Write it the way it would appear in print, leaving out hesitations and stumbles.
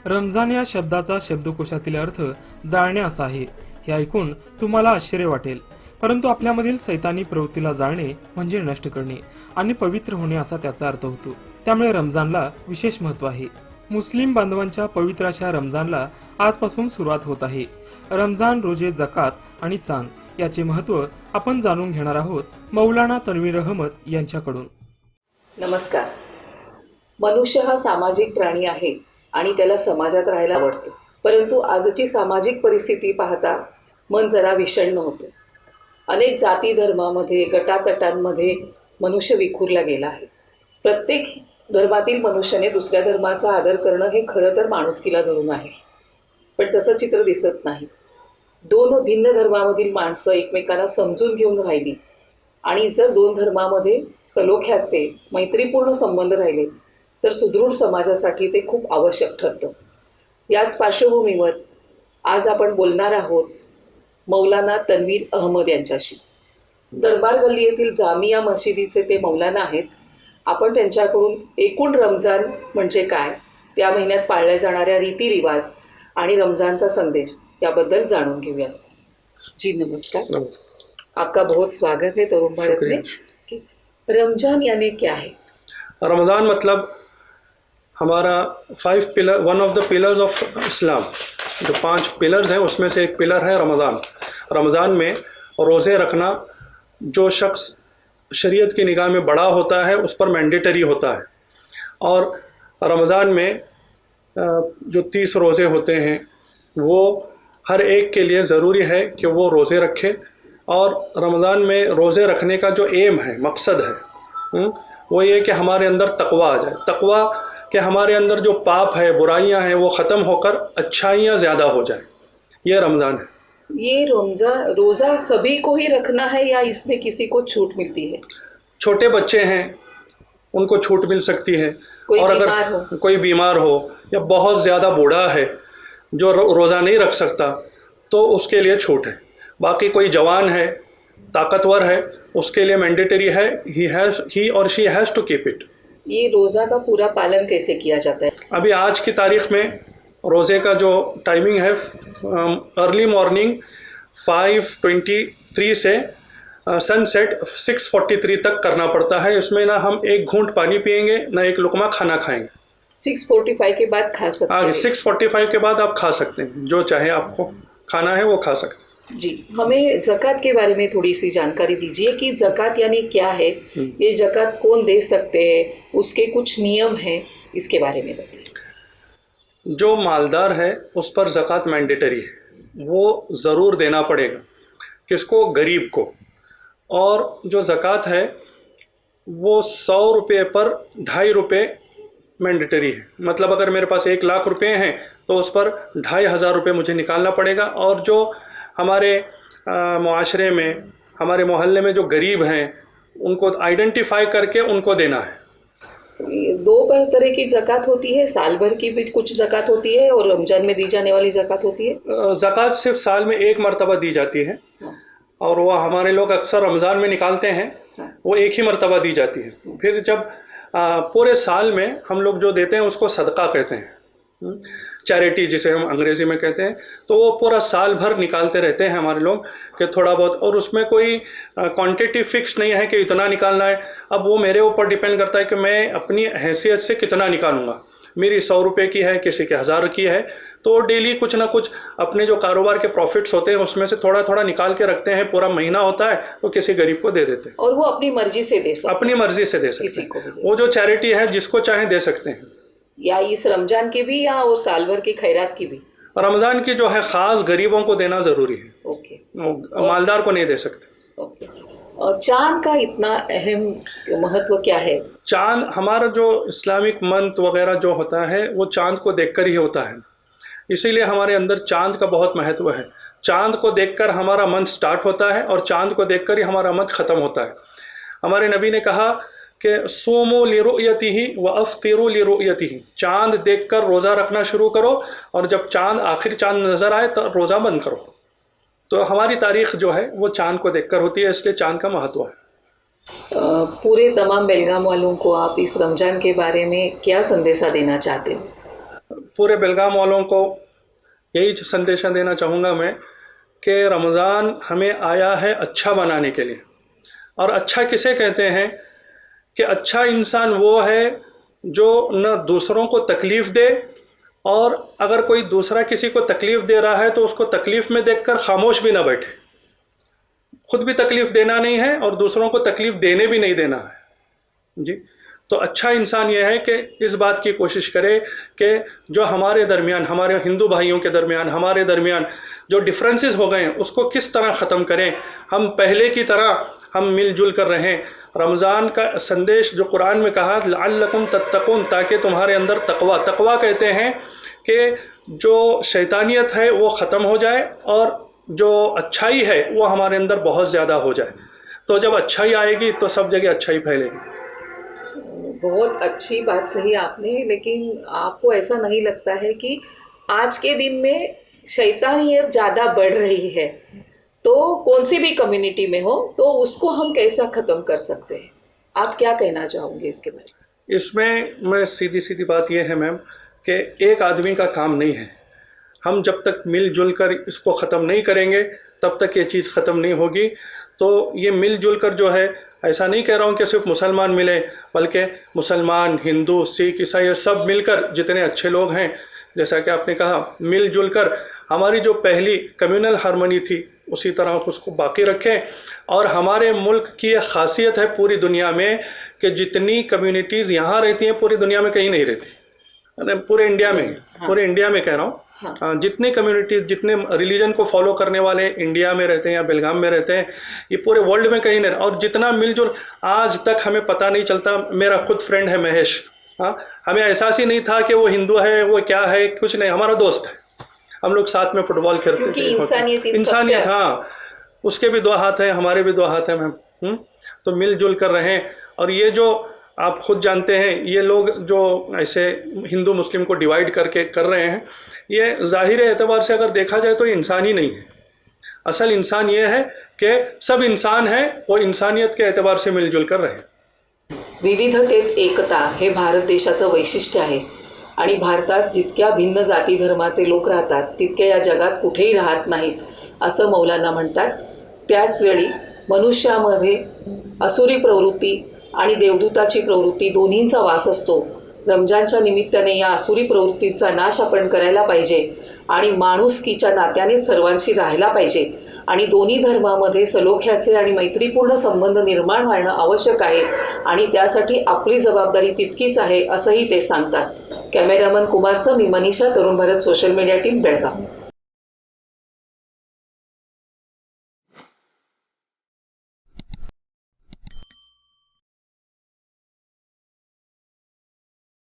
रमजान या शब्दाचा शब्दकोशातील अर्थ जाळणे असा आहे. हे ऐकून तुम्हाला आश्चर्य वाटेल, परंतु आपल्यामधील सैतानी प्रवृत्तीला जाळणे म्हणजे नष्ट करणे आणि पवित्र होणे असा त्याचा अर्थ होतो. त्यामुळे रमजानला विशेष महत्व आहे. मुस्लिम बांधवांच्या पवित्र अशा रमजानला आजपासून सुरुवात होत आहे. रमजान, रोजे, जकात आणि चांद याचे महत्व आपण जाणून घेणार आहोत मौलाना तन्वीर अहमद यांच्याकडून. नमस्कार. मनुष्य हा सामाजिक प्राणी आहे आणि त्याला समाजात राहायला आवडते. परंतु आजची सामाजिक परिस्थिती पाहता मन जरा विषण्ण होते. अनेक जाती धर्मामध्ये, गटातटांमध्ये मनुष्य विखुरला गेला आहे. प्रत्येक धर्मातील मनुष्याने दुसऱ्या धर्माचा आदर करणं हे खरं तर माणुसकीला धरून आहे, पण तसं चित्र दिसत नाही. दोन भिन्न धर्मामधील माणसं एकमेकांना समजून घेऊन राहिली आणि जर दोन धर्मामध्ये सलोख्याचे, मैत्रीपूर्ण संबंध राहिले तर सुदृढ समाजासाठी ते खूप आवश्यक ठरतं. याच पार्श्वभूमीवर आज आपण बोलणार आहोत मौलाना तन्वीर अहमद यांच्याशी. दरबार गल्ली येथील जामिया मशिदीचे ते मौलाना आहेत. आपण त्यांच्याकडून एकूण रमजान म्हणजे काय, त्या महिन्यात पाळल्या जाणाऱ्या रीतिरिवाज आणि रमजानचा संदेश याबद्दल जाणून घेऊयात. जी नमस्कार. आपका बहुत स्वागत है तरुण भारत में. रमजान यानी क्या है? रमज़ान मतलब हमारा 5 pillar, one of the pillars of Islam. जो 5 पिलर्स हैं उसमें से एक पिलर है रमज़ान. रमज़ान में रोज़े रखना जो शख्स शरीयत की निगाह में बड़ा होता है उस पर मैंडेटरी होता है. और रमज़ान में जो 30 रोज़े होते हैं वो हर एक के लिए ज़रूरी है कि वो रोज़े रखे. और रमज़ान में रोज़े रखने का जो एम है, मकसद है, वो ये कि हमारे अंदर तकवा आ जाए. तकवा कि हमारे अंदर जो पाप है, बुराइयां हैं, वो ख़त्म होकर अच्छाइयाँ ज़्यादा हो जाए. ये रमज़ान है. ये रोज़ा सभी को ही रखना है या इसमें किसी को छूट मिलती है? छोटे बच्चे हैं उनको छूट मिल सकती है. और अगर कोई बीमार हो या बहुत ज़्यादा बूढ़ा है जो रोज़ा नहीं रख सकता तो उसके लिए छूट है. बाकी कोई जवान है, ताकतवर है, उसके लिए मैंडेटरी है. ही और she has to keep it. ये रोज़ा का पूरा पालन कैसे किया जाता है? अभी आज की तारीख़ में रोज़े का जो टाइमिंग है अर्ली मॉर्निंग 5:23 से सनसेट 6:43 तक करना पड़ता है. इसमें ना हम एक घूंट पानी पिएंगे ना एक लुकमा खाना खाएंगे. 6:45 के बाद खा सकते हैं? 6:45 के बाद आप खा सकते हैं, जो चाहे आपको खाना है वो खा सकते हैं. जी, हमें ज़कात के बारे में थोड़ी सी जानकारी दीजिए कि ज़कात यानी क्या है, ये ज़कात कौन दे सकते हैं, उसके कुछ नियम हैं, इसके बारे में बताइए. जो मालदार है उस पर ज़कात मैंडेटरी है, वो ज़रूर देना पड़ेगा. किसको? गरीब को. और जो ज़कात है वो 100 रुपये पर 2.5 रुपये मैंडेटरी है. मतलब अगर मेरे पास 1 लाख रुपये हैं तो उस पर 2,500 रुपये मुझे निकालना पड़ेगा. और जो हमारे मुआशरे में, हमारे मोहल्ले में जो गरीब हैं उनको आइडेंटिफाई करके उनको देना है. 2 तरह की ज़कात होती है, साल भर की भी कुछ ज़कात होती है और रमजान में दी जाने वाली ज़कात होती है. ज़कात सिर्फ साल में 1 मरतबा दी जाती है. और वो हमारे लोग अक्सर रमज़ान में निकालते हैं. वो 1 ही मरतबा दी जाती है. फिर जब पूरे साल में हम लोग जो देते हैं उसको सदका कहते हैं, चैरिटी जिसे हम अंग्रेज़ी में कहते हैं. तो वो पूरा साल भर निकालते रहते हैं हमारे लोग कि थोड़ा बहुत. और उसमें कोई क्वांटिटी फिक्स नहीं है कि इतना निकालना है. अब वो मेरे ऊपर डिपेंड करता है कि मैं अपनी हैसियत से कितना निकालूंगा. मेरी 100 रुपये की है, किसी के 1000 की है, तो डेली कुछ ना कुछ अपने जो कारोबार के प्रॉफिट्स होते हैं उसमें से थोड़ा थोड़ा निकाल के रखते हैं. पूरा महीना होता है तो किसी गरीब को दे देते हैं. और वो अपनी मर्जी से दे सकते हैं? अपनी मर्जी से दे सकते हैं. वो जो चैरिटी है जिसको चाहे दे सकते हैं. या इस रमजान की भी या वो साल भर की खैरात की भी? रमज़ान की जो है ख़ास गरीबों को देना ज़रूरी है. ओके. मालदार को नहीं दे सकते. ओके. और चांद का इतना अहम महत्व क्या है? चांद, हमारा जो इस्लामिक मंत्र वगैरह जो होता है वो चांद को देखकर ही होता है. इसीलिए हमारे अंदर चांद का बहुत महत्व है. चांद को देखकर हमारा मंथ स्टार्ट होता है और चांद को देखकर ही हमारा मंथ ख़त्म होता है. हमारे नबी ने कहा कि सोमो लिरुयतिही व अफ्तिरू लिरुयतिही. चांद देखकर रोज़ा रखना शुरू करो और जब चांद आखिर चांद नज़र आए तो रोज़ा बंद करो. तो हमारी तारीख़ जो है वो चांद को देखकर होती है, इसलिए चांद का महत्व है. पूरे तमाम बेलगाम वालों को आप इस रमज़ान के बारे में क्या संदेशा देना चाहते हो? पूरे बेलगाम वालों को यही संदेश देना चाहूँगा मैं कि रमज़ान हमें आया है अच्छा बनाने के लिए। और अच्छा किसे कहते हैं कि अच्छा इंसान वो है जो न दूसरों को तकलीफ़ दे, और अगर कोई दूसरा किसी को तकलीफ़ दे रहा है तो उसको तकलीफ़ में देखकर खामोश भी ना बैठे। खुद भी तकलीफ़ देना नहीं है और दूसरों को तकलीफ़ देने भी नहीं देना है जी। तो अच्छा इंसान यह है कि इस बात की कोशिश करे कि जो हमारे दरमियान, हमारे हिंदू भाइयों के दरमियान, हमारे दरमियान जो डिफरेंसेस हो गए हैं उसको किस तरह ख़त्म करें। हम पहले की तरह हम मिलजुल कर रहें। रमज़ान का संदेश जो कुरान में कहा लअल्लकुम तत्तकून, ताकि तुम्हारे अंदर तकवा कहते हैं कि जो शैतानियत है वो ख़त्म हो जाए और जो अच्छाई है वो हमारे अंदर बहुत ज़्यादा हो जाए। तो जब अच्छाई आएगी तो सब जगह अच्छाई फैलेगी। बहुत अच्छी बात कही आपने, लेकिन आपको ऐसा नहीं लगता है कि आज के दिन में शैतानियत ज़्यादा बढ़ रही है, तो कौन सी भी कम्युनिटी में हो, तो उसको हम कैसा ख़त्म कर सकते हैं? आप क्या कहना चाहोगे इसके बारे में? इसमें मैं सीधी बात यह है मैम कि एक आदमी का काम नहीं है। हम जब तक मिलजुल कर इसको ख़त्म नहीं करेंगे तब तक ये चीज़ ख़त्म नहीं होगी। तो ये मिलजुल कर जो है, ऐसा नहीं कह रहा हूँ कि सिर्फ मुसलमान मिले, बल्कि मुसलमान, हिंदू, सिख, ईसाई सब मिलकर जितने अच्छे लोग हैं, जैसा कि आपने कहा, मिलजुल कर हमारी जो पहली कम्युनल हार्मनी थी उसी तरह उसको बाकी रखें। और हमारे मुल्क की यह खासियत है पूरी दुनिया में कि जितनी कम्युनिटीज़ यहाँ रहती हैं पूरी दुनिया में कहीं नहीं रहती, पूरे इंडिया में, पूरे इंडिया में कह रहा हूँ। जितनी कम्युनिटीज, जितने रिलीजन को फॉलो करने वाले इंडिया में रहते हैं या बेलगाम में रहते हैं, ये पूरे वर्ल्ड में कहीं नहीं। और जितना मिलजुल आज तक हमें पता नहीं चलता। मेरा खुद फ्रेंड है महेश, हमें एहसास ही नहीं था कि वो हिंदू है, वो क्या है, कुछ नहीं, हमारा दोस्त है। हम लोग साथ में फुटबॉल खेलते थे। इंसानियत, हाँ, उसके भी दो हाथ हैं, हमारे भी दो हाथ हैं मैम। तो मिलजुल कर रहें। और ये जो आप खुद जानते हैं, ये लोग जो ऐसे हिंदू मुस्लिम को डिवाइड करके कर रहे हैं, ये ज़ाहिर एतबार से अगर देखा जाए तो ये इंसान ही नहीं है। असल इंसान ये है कि सब इंसान है, वो इंसानियत के एतबार से मिलजुल कर रहे हैं। विविधतेत एकता हे भारत देशाचं वैशिष्ट्य आहे आणि भारतात जितक्या भिन्न जाती धर्माचे लोक राहतात तितके या जगात कुठेही राहत नाहीत असं मौलाना म्हणतात। त्याचवेळी मनुष्यामध्ये असुरी प्रवृत्ती आणि देवदूताची प्रवृत्ती दोन्हींचा वास असतो। रमजानच्या निमित्ताने या असुरी प्रवृत्तींचा नाश आपण करायला पाहिजे आणि माणुसकीच्या नात्याने सर्वांशी राहायला पाहिजे आणि दोन्ही धर्मामध्ये सलोख्याचे आणि मैत्रीपूर्ण संबंध निर्माण होणं आवश्यक आहे आणि त्यासाठी आपली जबाबदारी तितकीच आहे असंही ते सांगतात। कॅमेरामन कुमारसह मी Manisha, Tarun Bharat social media team, Belgaum.